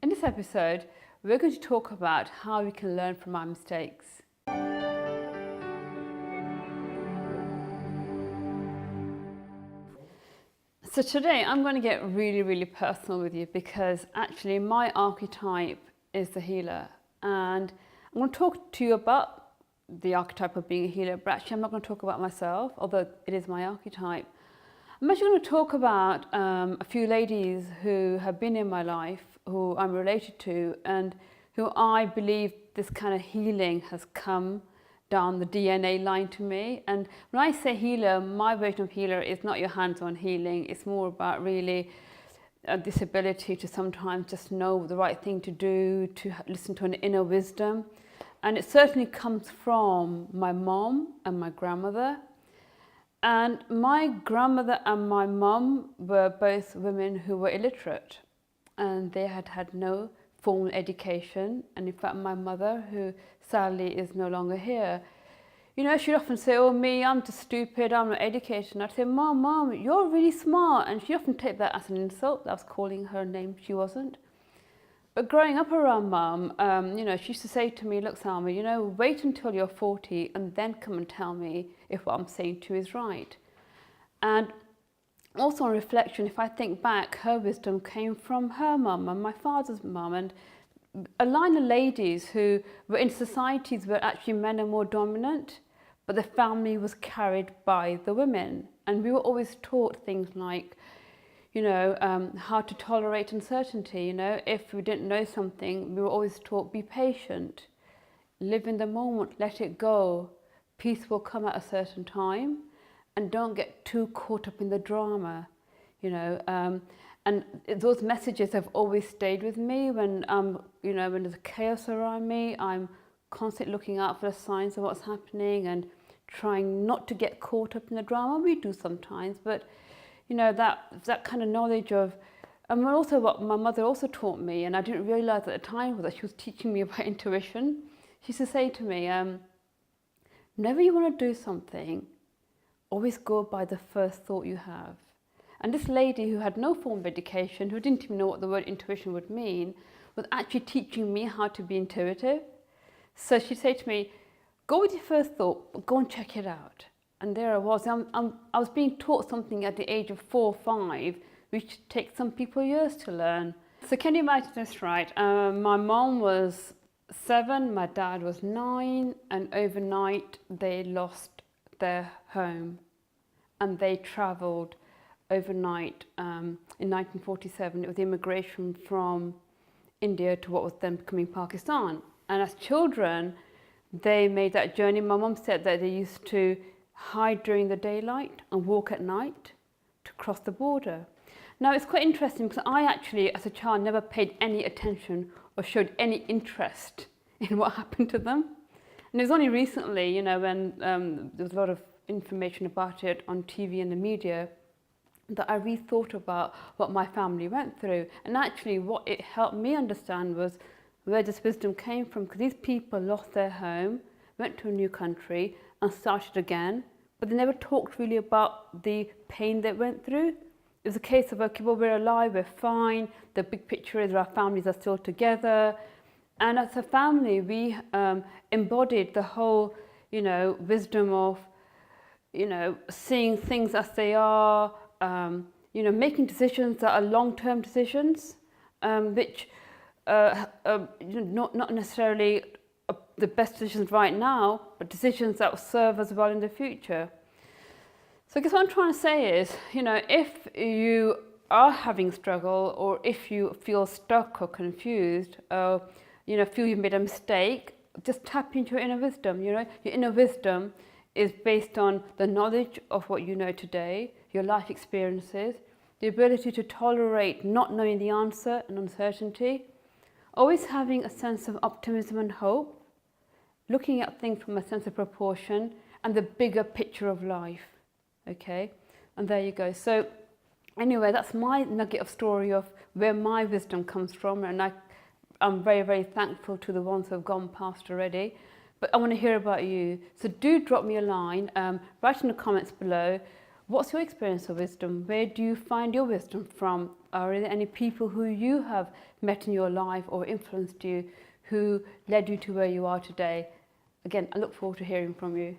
In this episode, we're going to talk about how we can learn from our mistakes. So today I'm going to get really personal with you because actually my archetype is the healer, and I'm going to talk to you about the archetype of being a healer, but actually I'm not going to talk about myself, although it is my archetype. I'm actually going to talk about a few ladies who have been in my life, who I'm related to, and who I believe this kind of healing has come down the DNA line to me. And when I say healer, my version of healer is not your hands-on healing. It's more about really this ability to sometimes just know the right thing to do, to listen to an inner wisdom. And it certainly comes from my mom and my grandmother. And my grandmother and my mum were both women who were illiterate, and they had had no formal education. And in fact, my mother, who sadly is no longer here, you know, she'd often say, "Oh, me, I'm just stupid, I'm not educated." And I'd say, Mom, you're really smart." And she'd often take that as an insult, that I was calling her a name she wasn't. But growing up around Mum, you know, she used to say to me, "Look, Salma, you know, wait until you're 40 and then come and tell me if what I'm saying to you is right." And also on reflection, if I think back, her wisdom came from her mum and my father's mum, and a line of ladies who were in societies where actually men are more dominant, but the family was carried by the women. And we were always taught things like, you know, how to tolerate uncertainty. You know, if we didn't know something, we were always taught, be patient, live in the moment, let it go. Peace will come at a certain time, and don't get too caught up in the drama, you know. And those messages have always stayed with me when, you know, when there's chaos around me. I'm constantly looking out for the signs of what's happening and trying not to get caught up in the drama. We do sometimes, but you know, that kind of knowledge of, and also what my mother also taught me, and I didn't realise at the time, was that she was teaching me about intuition. She used to say to me, whenever you want to do something, always go by the first thought you have. And this lady, who had no form of education, who didn't even know what the word intuition would mean, was actually teaching me how to be intuitive. So she'd say to me, go with your first thought, but go and check it out. And there I was. I was being taught something at the age of 4 or 5, which takes some people years to learn. So can you imagine this, right? My mom was 7, my dad was 9, and overnight they lost their home. And they travelled overnight in 1947. It was immigration from India to what was then becoming Pakistan. And as children, they made that journey. My mom said that they used to hide during the daylight and walk at night to cross the border. Now it's quite interesting because I actually, as a child, never paid any attention or showed any interest in what happened to them. And it was only recently, you know, when there was a lot of information about it on TV and the media, that I rethought about what my family went through. And actually what it helped me understand was where this wisdom came from, because these people lost their home, went to a new country and started again, but they never talked really about the pain they went through. It was a case of, okay, well, we're alive, we're fine, the big picture is our families are still together. And as a family, we embodied the whole, you know, wisdom of, you know, seeing things as they are, you know, making decisions that are long-term decisions, which not necessarily the best decisions right now, but decisions that will serve us well in the future. So I guess what I'm trying to say is, you know, if you are having struggle, or if you feel stuck or confused, or, you know, feel you've made a mistake, just tap into your inner wisdom. You know, your inner wisdom is based on the knowledge of what you know today, your life experiences, the ability to tolerate not knowing the answer and uncertainty, always having a sense of optimism and hope, looking at things from a sense of proportion and the bigger picture of life. Okay, and there you go. So anyway, that's my nugget of story of where my wisdom comes from, and I'm very thankful to the ones who have gone past already. But I want to hear about you. So do drop me a line, write in the comments below. What's your experience of wisdom? Where do you find your wisdom from? Are there any people who you have met in your life or influenced you who led you to where you are today? Again, I look forward to hearing from you.